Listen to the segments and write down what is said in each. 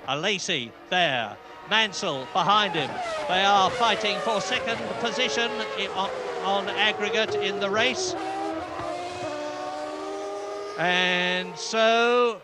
Alesi there. Mansell behind him. They are fighting for second position on aggregate in the race. And so,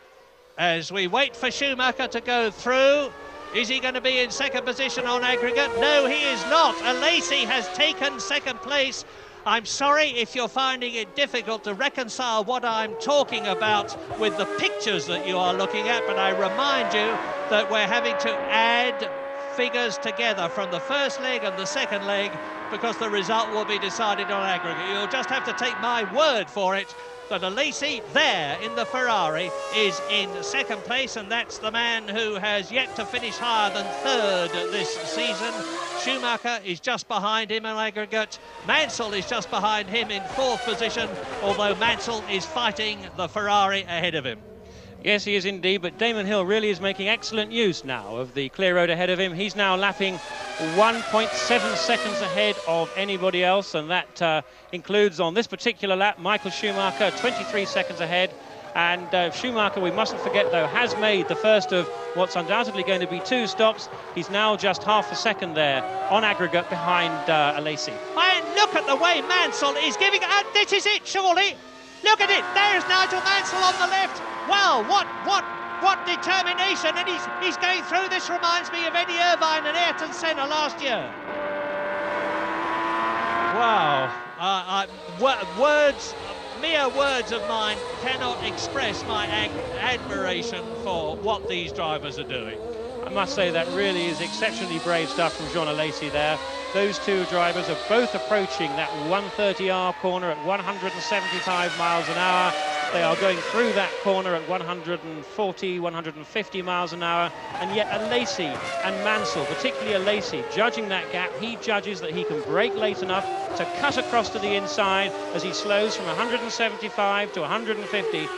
as we wait for Schumacher to go through, is he going to be in second position on aggregate? No, he is not. Alesi has taken second place. I'm sorry if you're finding it difficult to reconcile what I'm talking about with the pictures that you are looking at, but I remind you that we're having to add figures together from the first leg and the second leg because the result will be decided on aggregate. You'll just have to take my word for it that Alesi there in the Ferrari is in second place, and that's the man who has yet to finish higher than third this season. Schumacher is just behind him on aggregate. Mansell is just behind him in fourth position, although Mansell is fighting the Ferrari ahead of him. Yes, he is indeed, but Damon Hill really is making excellent use now of the clear road ahead of him. He's now lapping 1.7 seconds ahead of anybody else, and that includes on this particular lap Michael Schumacher, 23 seconds ahead. And Schumacher, we mustn't forget though, has made the first of what's undoubtedly going to be two stops. He's now just half a second there on aggregate behind Alesi. And look at the way Mansell is giving, and this is it surely. Look at it, there's Nigel Mansell on the left. Wow, what determination, and he's going through. This reminds me of Eddie Irvine and Ayrton Senna last year. Wow, mere words of mine cannot express my admiration for what these drivers are doing. I must say that really is exceptionally brave stuff from Jean Alesi there. Those two drivers are both approaching that 130R corner at 175 miles an hour. They are going through that corner at 140, 150 miles an hour, and yet Alesi and Mansell, particularly Alesi, judging that gap, he judges that he can brake late enough to cut across to the inside as he slows from 175 to 150.